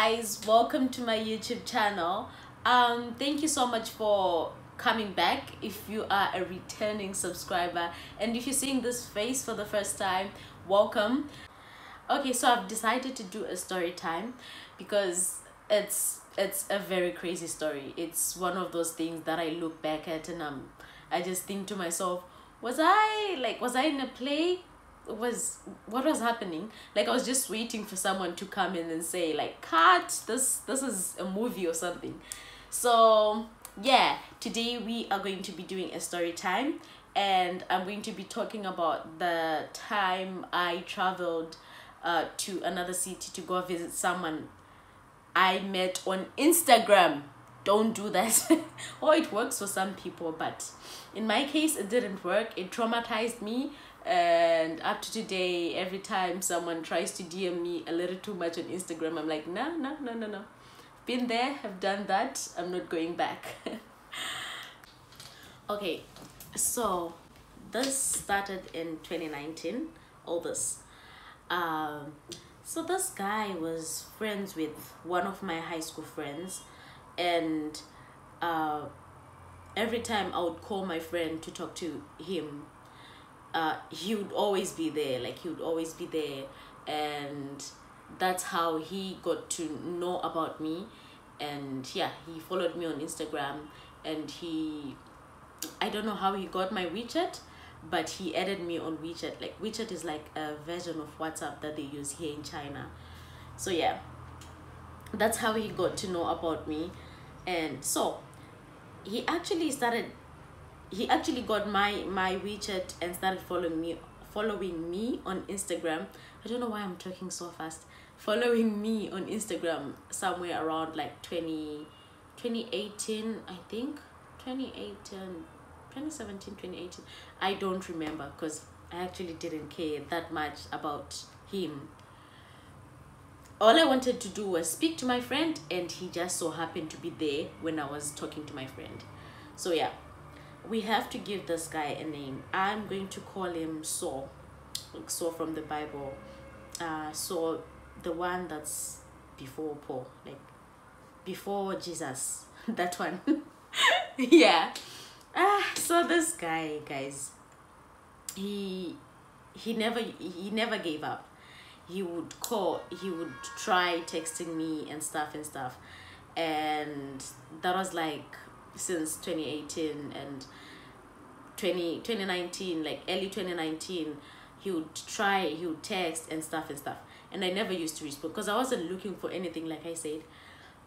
guys, welcome to my YouTube channel. Thank you so much for coming back. If you are a returning subscriber and if you're seeing this face for the first time, welcome. Okay, so I've decided to do a story time because it's a very crazy story. It's one of those things that I look back at and I just think to myself, was I in a play? What was happening? Like, I was just waiting for someone to come in and say, like, cut, this is a movie or something. So yeah, today we are going to be doing a story time, and I'm going to be talking about the time I traveled to another city to go visit someone I met on Instagram. Don't do that. Or it works for some people, but in my case it didn't work. It traumatized me, and up to today, every time someone tries to DM me a little too much on Instagram, I'm like, no. Been there, have done that, I'm not going back. Okay, so this started in 2019, all this. So this guy was friends with one of my high school friends, and every time I would call my friend to talk to him, he would always be there. Like, he would always be there, and that's how he got to know about me. And yeah, he followed me on Instagram, and I don't know how he got my WeChat, but he added me on WeChat. Like, WeChat is like a version of WhatsApp that they use here in China. So yeah, that's how he got to know about me. And so he actually got my WeChat and started following me on Instagram. I don't know why I'm talking so fast. Following me on Instagram somewhere around like 2018, I think. 2017, 2018. I don't remember, because I actually didn't care that much about him. All I wanted to do was speak to my friend, and he just so happened to be there when I was talking to my friend. So yeah, we have to give this guy a name. I'm going to call him Saul, like Saul from the Bible. Saul, the one that's before Paul, like before Jesus. That one. Yeah. So this guy, guys, he never gave up. He would call, he would try texting me and stuff, and that was like since 2018 and 2019, like early 2019. He would text and stuff, and I never used to respond because I wasn't looking for anything, like I said,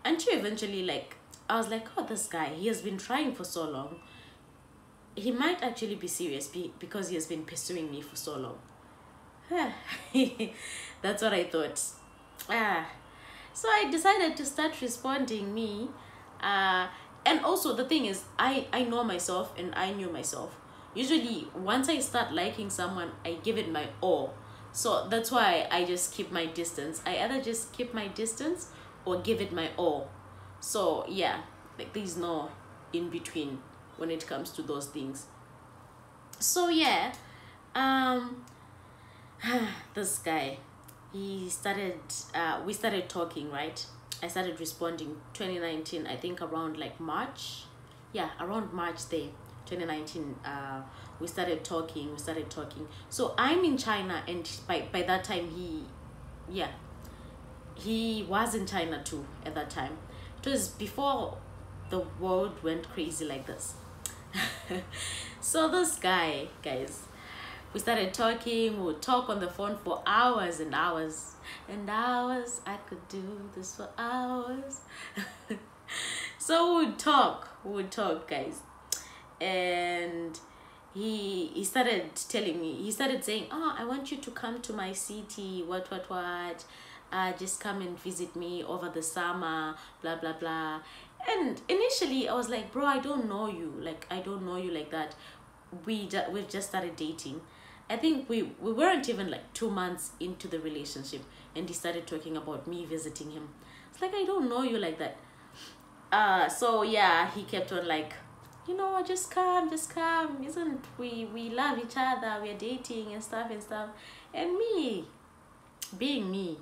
until eventually, like, I was like, oh, this guy, he has been trying for so long, he might actually be serious because he has been pursuing me for so long. That's what I thought. So I decided to start responding me, and also the thing is, I know myself, and I knew myself. Usually once I start liking someone, I give it my all. So that's why I just keep my distance. I either just keep my distance or give it my all. So yeah, like, there's no in between when it comes to those things. So yeah, this guy, we started talking, right? I started responding 2019, I think around like March. Yeah, around March there, 2019. We started talking. So I'm in China, and by that time he was in China too at that time. It was before the world went crazy like this. So this guy, guys, we started talking. We would talk on the phone for hours and hours and hours. I could do this for hours. So we would talk, guys. And he started telling me, he started saying, oh, I want you to come to my city, what, just come and visit me over the summer, blah blah blah. And initially I was like, bro, I don't know you like that. We've just started dating. I think we weren't even like 2 months into the relationship, and he started talking about me visiting him. It's like, I don't know you like that. So yeah, he kept on like, just come, isn't we love each other, we're dating and stuff. And me being me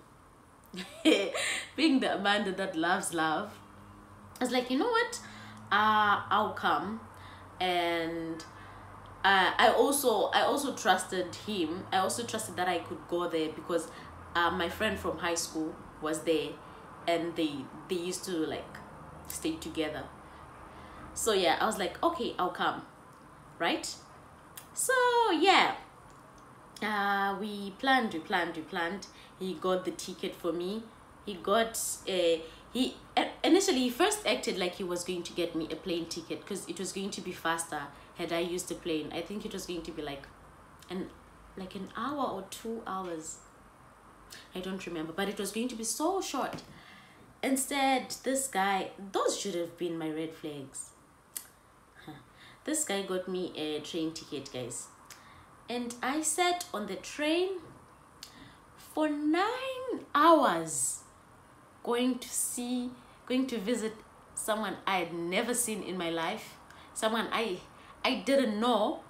being the Amanda that loves love, I was like, you know what, I'll come. And I also trusted him. I also trusted that I could go there because my friend from high school was there, and they used to like stay together. So yeah, I was like, okay, I'll come, right? So yeah, we planned. He got the ticket for me. He got he initially he first acted like he was going to get me a plane ticket because it was going to be faster had I used the plane. I think it was going to be like an hour or 2 hours. I don't remember, but it was going to be so short. Instead, this guy, those should have been my red flags. This guy got me a train ticket, guys. And I sat on the train for 9 hours going to visit someone I had never seen in my life, someone I didn't know.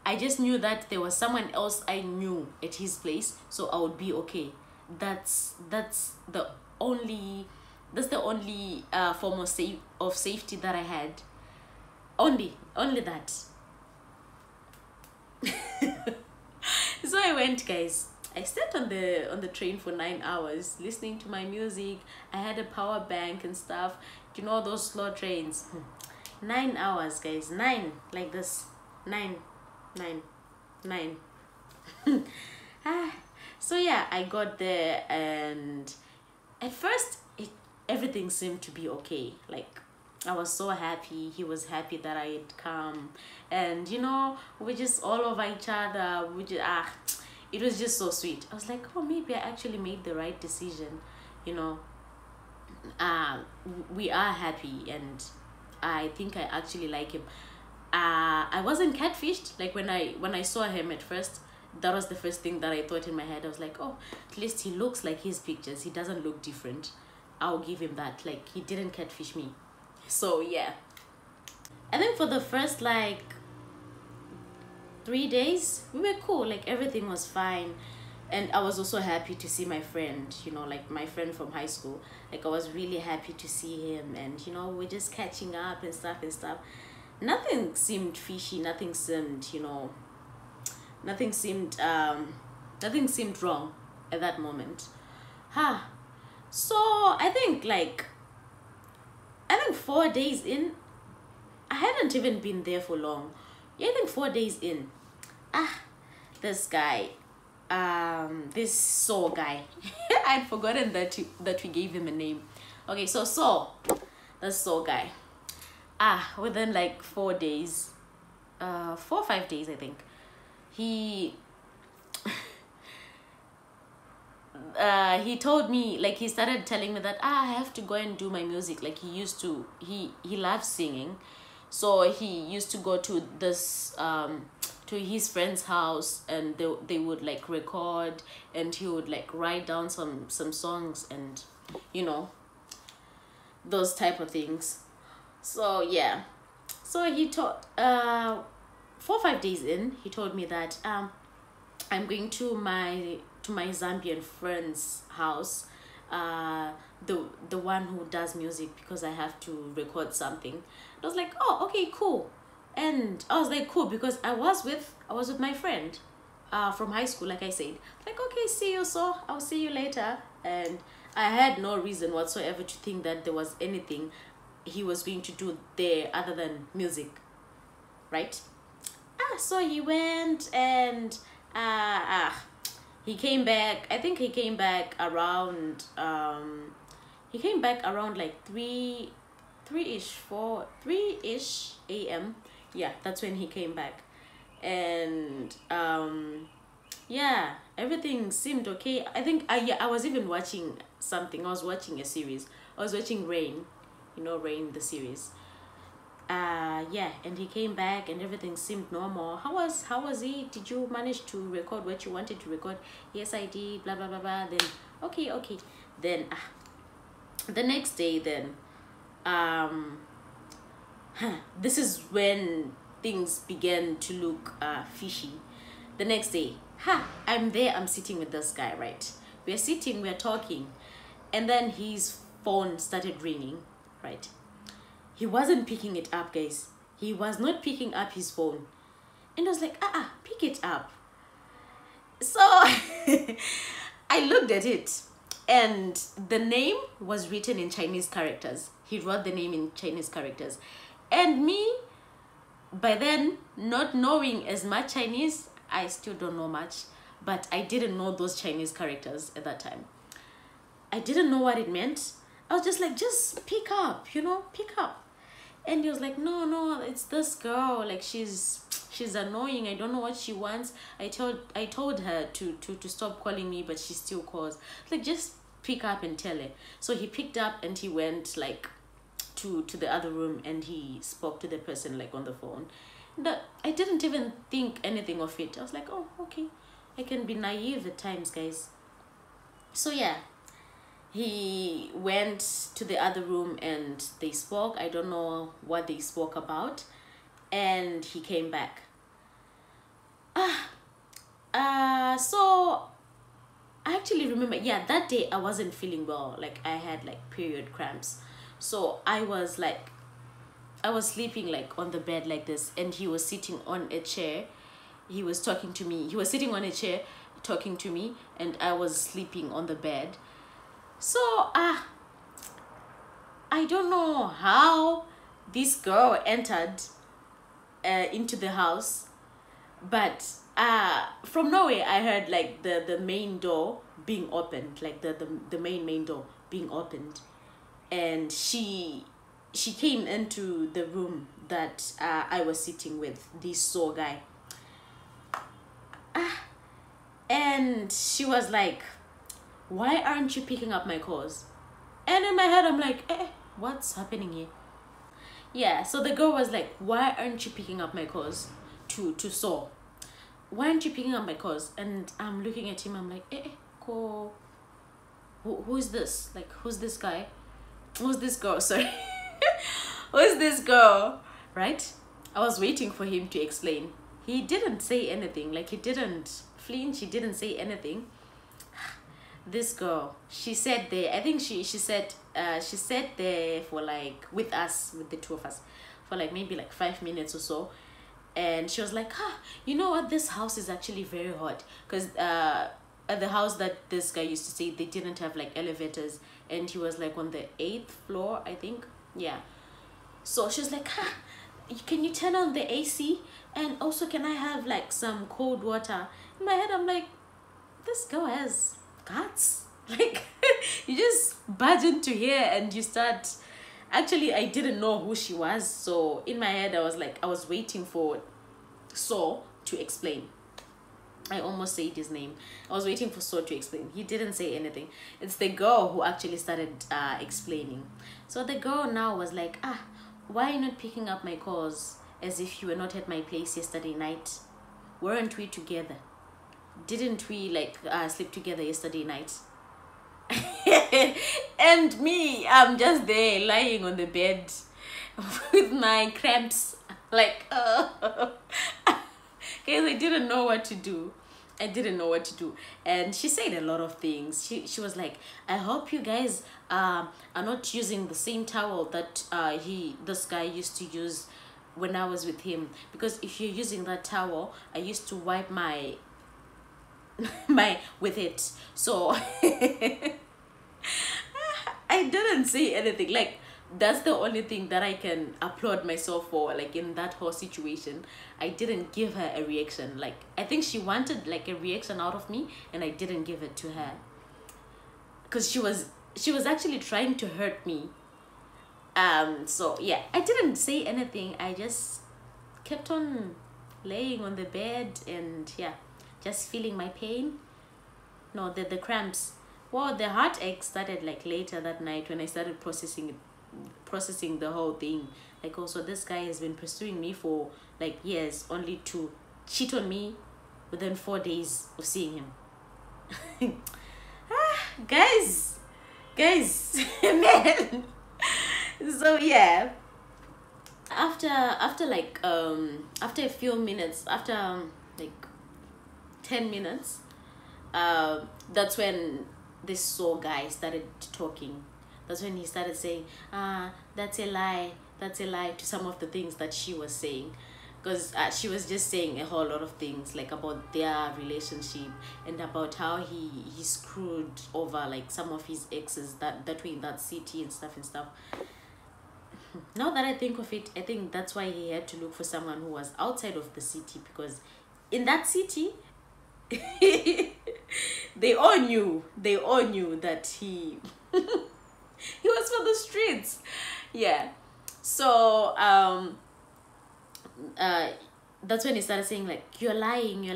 I just knew that there was someone else I knew at his place, so I would be okay. That's the only form of safety that I had. Only that. So I went, guys. I sat on the train for 9 hours listening to my music. I had a power bank and stuff. You know those slow trains. 9 hours, guys. 9 like this. 9. So yeah, I got there, and at first everything seemed to be okay. Like, I was so happy. He was happy that I had come, and you know, we just all over each other. It was just so sweet. I was like, oh, maybe I actually made the right decision. You know, we are happy, and I think I actually like him. I wasn't catfished. Like when I saw him at first, that was the first thing that I thought in my head. I was like, oh, at least he looks like his pictures. He doesn't look different. I'll give him that. Like, he didn't catfish me. So yeah, I think for the first like 3 days we were cool. Like, everything was fine, and I was also happy to see my friend, you know, like my friend from high school. Like, I was really happy to see him, and you know, we're just catching up and stuff. Nothing seemed fishy. Nothing seemed, you know, nothing seemed wrong at that moment. So I think 4 days in, I hadn't even been there for long. Yeah, I think 4 days in, this guy, this Saw guy, I'd forgotten that we gave him a name. Okay, so the Saw guy, within like 4 days, 4 or 5 days, I think, he told me, like, he started telling me that I have to go and do my music. Like, he loves singing, so he used to go to this to his friend's house, and they would like record, and he would like write down some songs, and you know, those type of things. So yeah, so he taught 4 or 5 days in, he told me that I'm going to my Zambian friend's house, the one who does music, because I have to record something. I was like, oh, okay, cool. And I was like, cool, because I was with my friend from high school, like I said. Like, okay, see you, so I'll see you later. And I had no reason whatsoever to think that there was anything he was going to do there other than music, right? So he went, and he came back. I think he came back around like 3-ish a.m. Yeah, that's when he came back. And yeah, everything seemed okay. I think I was even watching something. I was watching a series. I was watching Rain, you know, Rain, the series. Yeah, and he came back, and everything seemed normal. How was he? Did you manage to record what you wanted to record? Yes, I did. Blah blah blah blah. Then okay. Then the next day, then this is when things began to look fishy. The next day, I'm there. I'm sitting with this guy, right? We're sitting. We're talking, And then his phone started ringing, right? He wasn't picking it up, guys. He was not picking up his phone. And I was like, pick it up. So I looked at it, and the name was written in Chinese characters. He wrote the name in Chinese characters. And me, by then, not knowing as much Chinese, I still don't know much, but I didn't know those Chinese characters at that time. I didn't know what it meant. I was just like, just pick up, pick up. And he was like, no, it's this girl. Like, she's annoying. I don't know what she wants. I told her to stop calling me, but she still calls. Like, just pick up and tell her. So he picked up and he went like to the other room, and he spoke to the person like on the phone. I didn't even think anything of it. I was like, oh, okay. I can be naive at times, guys. So yeah, he went to the other room and they spoke. I don't know what they spoke about. And he came back. So I actually remember, yeah, that day I wasn't feeling well. Like, I had like period cramps. So I was sleeping like on the bed like this, and he was sitting on a chair. He was talking to me. He was sitting on a chair talking to me, and I was sleeping on the bed. So I don't know how this girl entered into the house, but from nowhere I heard like the main door being opened, like the main door being opened, and she came into the room that I was sitting with, this Saw guy. And she was like, why aren't you picking up my calls? And in my head I'm like, what's happening here? Yeah, so the girl was like, why aren't you picking up my calls to Saw? Why aren't you picking up my calls? And I'm looking at him, I'm like, who is this? Like, who's this guy? Who's this girl? Sorry. Who's this girl? Right? I was waiting for him to explain. He didn't say anything. Like, he didn't flinch. He didn't say anything. This girl, she sat there. I think she sat there for like, with the two of us, for like maybe like 5 minutes or so. And she was like, you know what? This house is actually very hot. Because at the house that this guy used to stay, they didn't have like elevators. And he was like on the 8th floor, I think. Yeah. So she was like, can you turn on the AC? And also, can I have like some cold water? In my head, I'm like, this girl has guts. Like, you just barge into here and you start. Actually, I didn't know who she was. So in my head, I was like, I was waiting for Saw to explain. I almost said his name. I was waiting for Saw to explain. He didn't say anything. It's the girl who actually started explaining. So the girl now was like, why are you not picking up my calls as if you were not at my place yesterday night? Weren't we together? Didn't we like sleep together yesterday night? And me, I'm just there lying on the bed with my cramps. Like, guys, I didn't know what to do. And she said a lot of things. She was like, I hope you guys are not using the same towel that this guy used to use when I was with him, because if you're using that towel, I used to wipe my with it. So I didn't say anything. Like, that's the only thing that I can applaud myself for. Like, in that whole situation, I didn't give her a reaction. Like, I think she wanted like a reaction out of me, and I didn't give it to her, because she was actually trying to hurt me. So yeah, I didn't say anything. I just kept on laying on the bed and yeah, just feeling my pain. No, the cramps. Well, the heartache started like later that night when I started processing the whole thing. Like, also, this guy has been pursuing me for like years, only to cheat on me within 4 days of seeing him. Guys, man. So yeah, after a few minutes, after like 10 minutes, that's when this saw guy started talking. That's when he started saying, that's a lie, that's a lie, to some of the things that she was saying. Because she was just saying a whole lot of things, like about their relationship and about how he screwed over like some of his exes that were in that city and stuff and stuff. Now that I think of it, I think that's why he had to look for someone who was outside of the city, because in that city they all knew that he he was for the streets. Yeah. So that's when he started saying like, you're lying,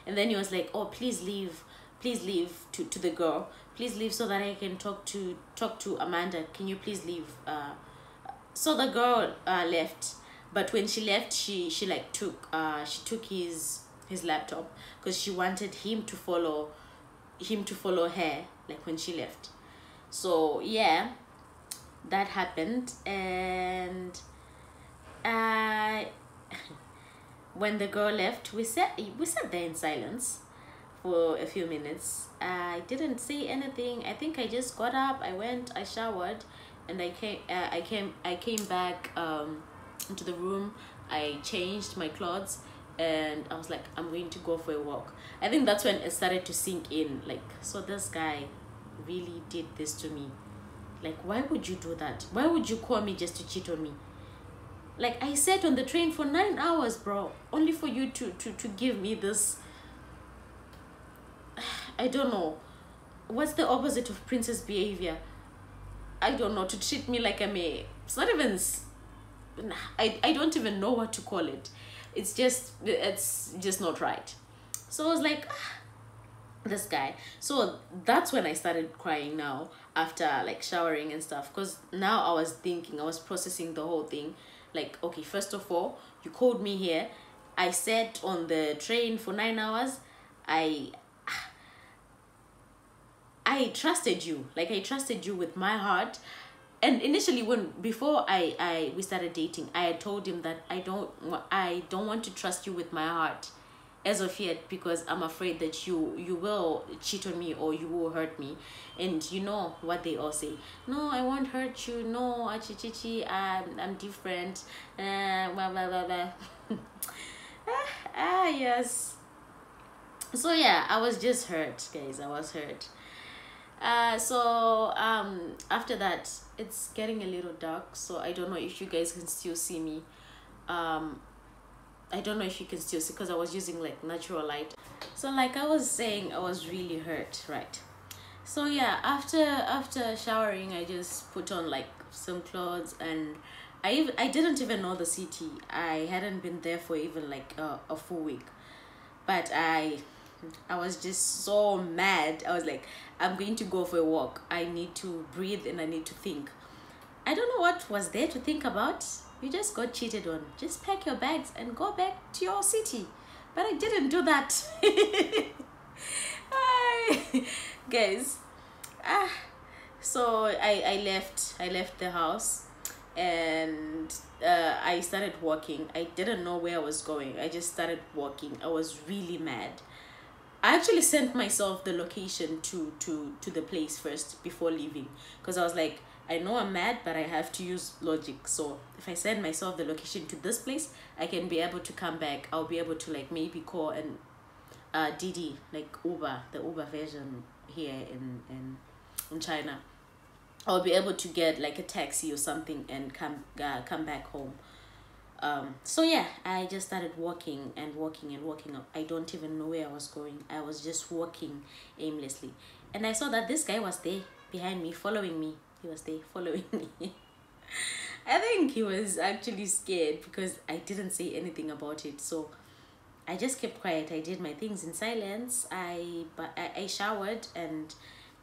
and then he was like, oh, please leave to the girl, please leave so that I can talk to Amanda, can you please leave? So the girl left, but when she left, she like took his laptop, because she wanted him to follow her, like when she left. So yeah, that happened. And when the girl left, we sat there in silence for a few minutes. I didn't say anything. I think I just got up, I showered, and I came back into the room. I changed my clothes, and I was like, I'm going to go for a walk. I think that's when it started to sink in, like, so this guy really did this to me. Like, why would you do that? Why would you call me just to cheat on me? Like, I sat on the train for 9 hours, bro, only for you to give me this. I don't know. What's the opposite of princess behavior? I don't know, to treat me like I'm a... It's not even... I don't even know what to call it. It's just not right. So I was like, this guy. So that's when I started crying now, after like showering and stuff, because now I was processing the whole thing. Like, okay, first of all, you called me here, I sat on the train for 9 hours, I trusted you. Like, I trusted you with my heart. And initially, before we started dating, I had told him that I don't want to trust you with my heart as of yet, because I'm afraid that you will cheat on me or you will hurt me. And you know what they all say, no, I won't hurt you, no, achichichi, I'm different, blah blah blah blah. Yes. So yeah, I was just hurt, guys. I was hurt. So after that, it's getting a little dark, so I don't know if you guys can still see me. I don't know if you can still see, because I was using like natural light. So like I was saying, I was really hurt, right? So yeah, after showering, I just put on like some clothes, and I didn't even know the city. I hadn't been there for even like a full week, but I was just so mad. I was like, I'm going to go for a walk. I need to breathe and I need to think. I don't know what was there to think about. You just got cheated on. Just pack your bags and go back to your city. But I didn't do that. Guys. So I left the house, and I started walking. I didn't know where I was going. I just started walking. I was really mad. I actually sent myself the location to the place first before leaving, because I was like, I know I'm mad, but I have to use logic. So if I send myself the location to this place, I can be able to come back. I'll be able to like maybe call and Didi, like Uber, the Uber version here in China. I'll be able to get like a taxi or something and come back home. So yeah, I just started walking and walking and walking up. I don't even know where I was going. I was just walking aimlessly, and I saw that this guy was there behind me, following me. He was there following me. I think he was actually scared because I didn't say anything about it. So I just kept quiet. I did my things in silence. I showered and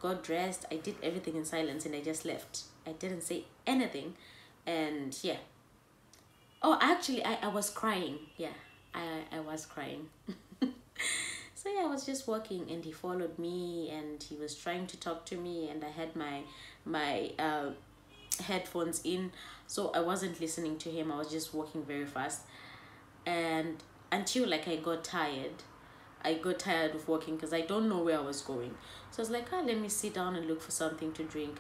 got dressed. I did everything in silence, and I just left. I didn't say anything. And yeah. Oh, actually, I was crying. Yeah, I was crying. So yeah, I was just walking, and he followed me, and he was trying to talk to me, and I had my headphones in, so I wasn't listening to him. I was just walking very fast, and until like I got tired, I got tired of walking because I don't know where I was going. So I was like, let me sit down and look for something to drink.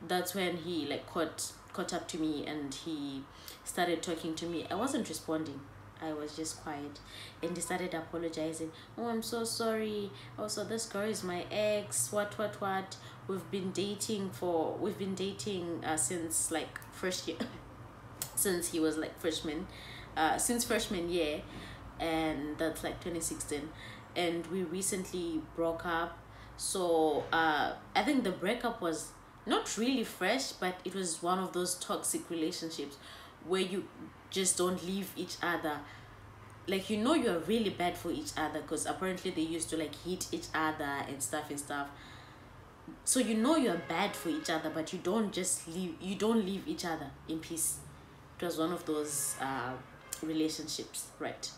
That's when he like caught up to me, and he started talking to me. I wasn't responding. I was just quiet, and he started apologizing. Oh, I'm so sorry. Also, this girl is my ex. What? We've been dating since like first year, since he was like freshman, since freshman year, and that's like 2016, and we recently broke up. So I think the breakup was not really fresh, but it was one of those toxic relationships where you just don't leave each other. Like, you know, you're really bad for each other, because apparently they used to like hit each other and stuff. So you know you're bad for each other, but you don't leave each other in peace. It was one of those relationships, right?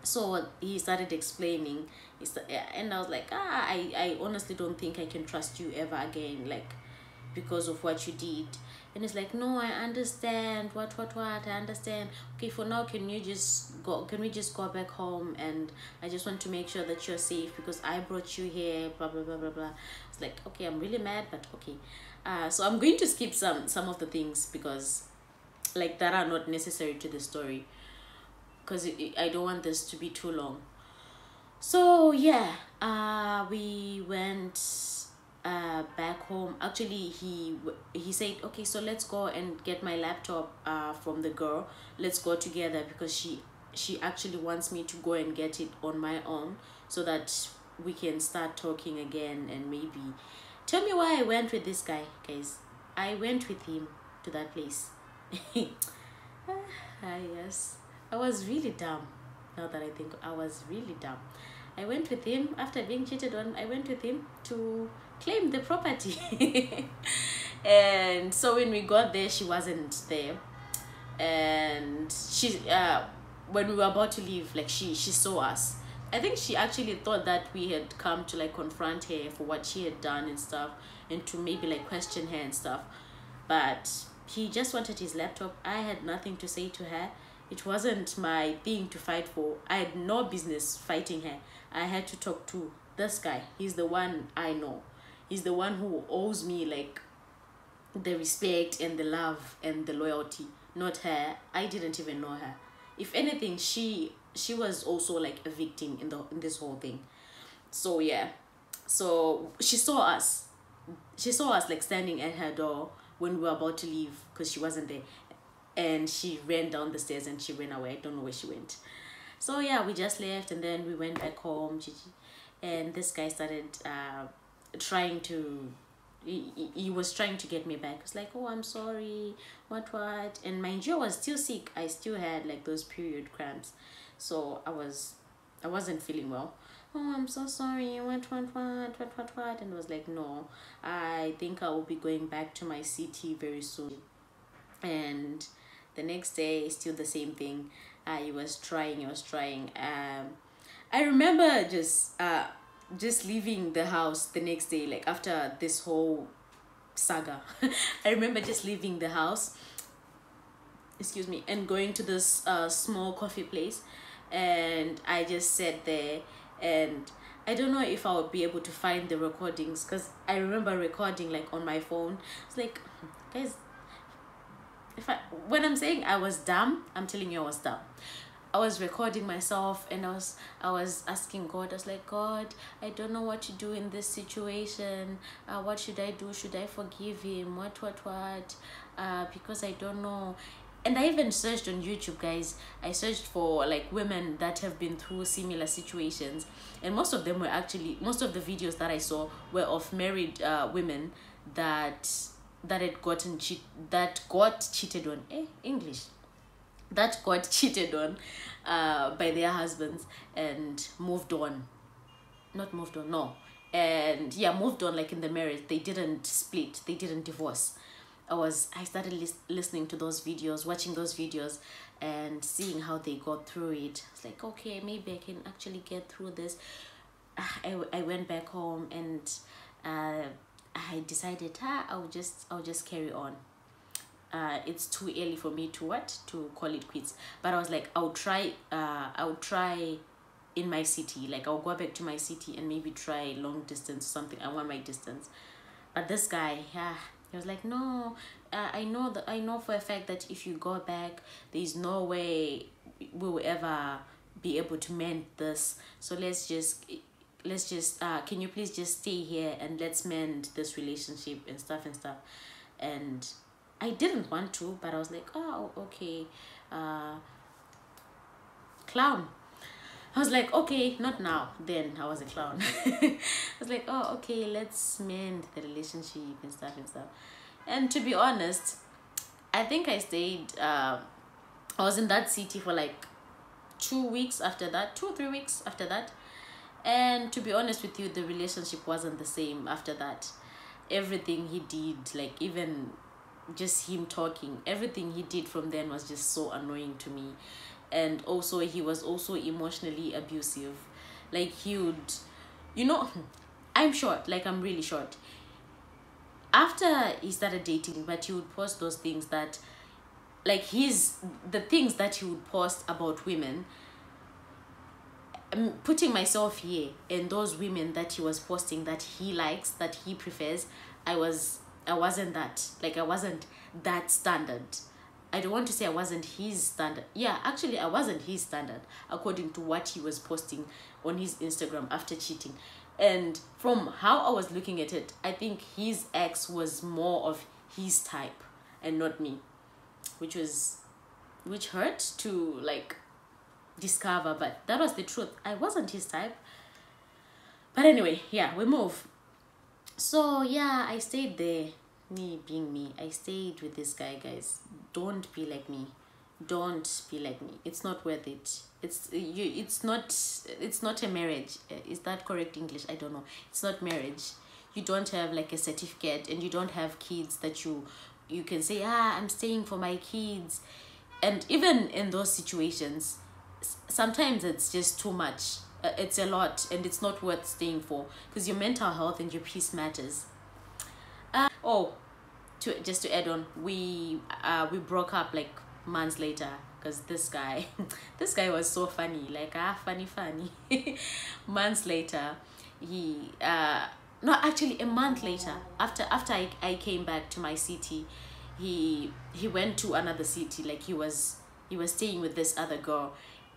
So he started explaining, and I was like, I honestly don't think I can trust you ever again, like, because of what you did. And it's like, no, I understand. What I understand. Okay, for now, can we just go back home, and I just want to make sure that you're safe because I brought you here, blah blah blah blah blah. It's like, okay, I'm really mad, but okay. So I'm going to skip some of the things, because like that are not necessary to the story, because I don't want this to be too long. So yeah, we went back home. Actually, he said, okay, so let's go and get my laptop from the girl. Let's go together, because she actually wants me to go and get it on my own, so that we can start talking again. And maybe tell me why I went with this guy, guys. I went with him to that place. Yes, I was really dumb. Now that I think, I was really dumb. I went with him after being cheated on. I went with him to claim the property. And so when we got there, she wasn't there. And she when we were about to leave, like, she saw us. I think she actually thought that we had come to like confront her for what she had done and stuff, and to maybe like question her and stuff. But he just wanted his laptop. I had nothing to say to her. It wasn't my thing to fight for. I had no business fighting her. I had to talk to this guy. He's the one I know. He's the one who owes me like the respect and the love and the loyalty, not her. I didn't even know her. If anything, she was also like a victim in this whole thing. So yeah, so she saw us like standing at her door when we were about to leave, because she wasn't there, and she ran down the stairs and she ran away. I don't know where she went. So yeah, we just left, and then we went back home. And this guy started trying to, he was trying to get me back. It's like, oh, I'm sorry, what, and mind you, I was still sick. I still had like those period cramps, so I wasn't feeling well. Oh, I'm so sorry, what, and I was like, no, I think I will be going back to my city very soon. And the next day, still the same thing. He was trying. I remember just leaving the house the next day, like after this whole saga. I remember just leaving the house, excuse me, and going to this small coffee place, and I just sat there, and I don't know if I would be able to find the recordings, because I remember recording like on my phone. It's like, guys, when I'm saying I was dumb, I'm telling you I was dumb. I was recording myself, and I was asking God. I was like, God, I don't know what to do in this situation. What should I do? Should I forgive him? What? Because I don't know. And I even searched on YouTube, guys. I searched for like women that have been through similar situations, and most of the videos that I saw were of married women that got cheated on. That got cheated on by their husbands, and moved on. Moved on, like in the marriage. They didn't split, they didn't divorce. I started listening to those videos, watching those videos, and seeing how they got through it. I was like, okay, maybe I can actually get through this. I went back home, and I decided I'll just carry on. It's too early for me to call it quits, but I was like, I'll try in my city. Like I'll go back to my city and maybe try long distance or something. I want my distance. But this guy, yeah, he was like, no, I know for a fact that if you go back, there's no way we will ever be able to mend this. So let's just can you please just stay here and let's mend this relationship and stuff. And I didn't want to, but I was like, oh, okay, clown. I was like, okay, not now. Then I was a clown. I was like, oh, okay, let's mend the relationship and stuff. And to be honest, I think I stayed, I was in that city for like 2 weeks after that, 2 or 3 weeks after that. And to be honest with you, the relationship wasn't the same after that. Everything he did, like even just him talking, everything he did from then was just so annoying to me. And also he was also emotionally abusive. Like he would, you know, I'm short, like I'm really short. After he started dating, but he would post those things that, like the things that he would post about women, I'm putting myself here, and those women that he was posting that he likes, that he prefers, I wasn't that, like I wasn't that standard. I don't want to say I wasn't his standard. Yeah, actually I wasn't his standard according to what he was posting on his Instagram after cheating. And from how I was looking at it, I think his ex was more of his type and not me, which hurt to like discover, but that was the truth. I wasn't his type. But anyway, yeah, we move. So yeah, I stayed there. Me being me, I stayed with this guy. Guys, don't be like me. Don't be like me. It's not worth it. It's not a marriage. Is that correct English? I don't know. It's not marriage. You don't have like a certificate, and you don't have kids that you can say, I'm staying for my kids. And even in those situations, sometimes it's just too much. It's a lot, and it's not worth staying for, because your mental health and your peace matters. Just to add on, we broke up like months later, because this guy was so funny, like funny months later, a month later, after I came back to my city, he went to another city. Like he was staying with this other girl,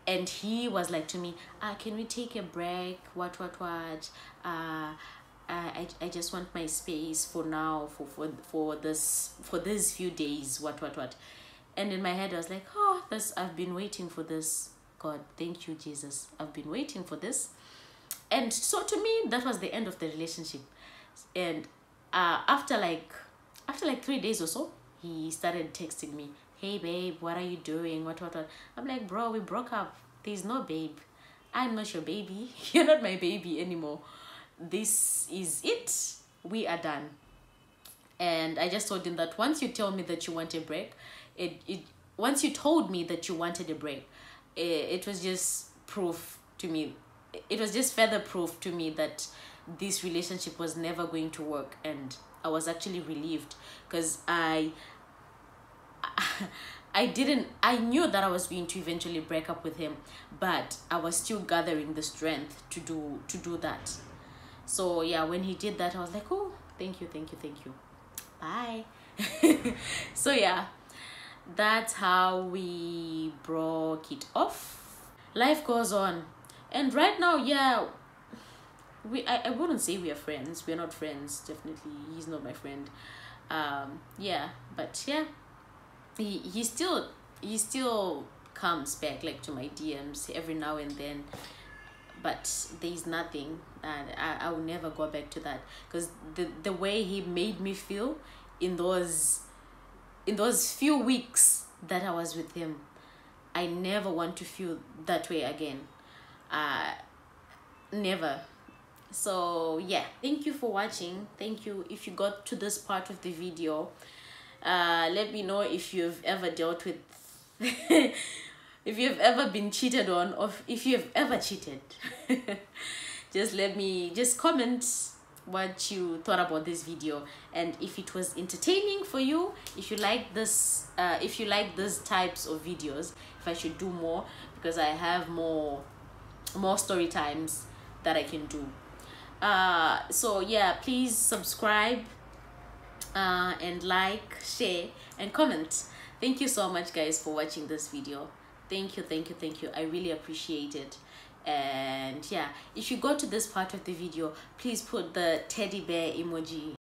and he was like to me, can we take a break, what I just want my space for now, for these few days, what. And in my head I was like, I've been waiting for this. God, thank you, Jesus, I've been waiting for this. And so to me, that was the end of the relationship. And after like 3 days or so, he started texting me, hey babe, what are you doing, what. I'm like, bro, we broke up. There's no babe. I'm not your baby. You're not my baby anymore. This is it. We are done. And I just told him that once you tell me that you want a break, once you told me that you wanted a break, it was just proof to me. It was just further proof to me that this relationship was never going to work. And I was actually relieved, because I knew that I was going to eventually break up with him, but I was still gathering the strength to do that. So yeah, when he did that, I was like, oh, thank you, bye. So yeah, that's how we broke it off. Life goes on, and right now, yeah, I wouldn't say we are friends. We're not friends, definitely. He's not my friend. Yeah, but yeah, he still comes back like to my DMs every now and then, but there's nothing, and I will never go back to that, because the way he made me feel in those few weeks that I was with him, I never want to feel that way again. Never. So yeah, thank you for watching. Thank you if you got to this part of the video. Let me know if you've ever dealt with if you've ever been cheated on, or if you've ever cheated. Just comment what you thought about this video, and if it was entertaining for you, if you like this, if you like these types of videos, if I should do more, because I have more more story times that I can do. So yeah, please subscribe, and like, share, and comment. Thank you so much, guys, for watching this video. Thank you, thank you, thank you. I really appreciate it. And yeah, if you go to this part of the video, please put the teddy bear emoji.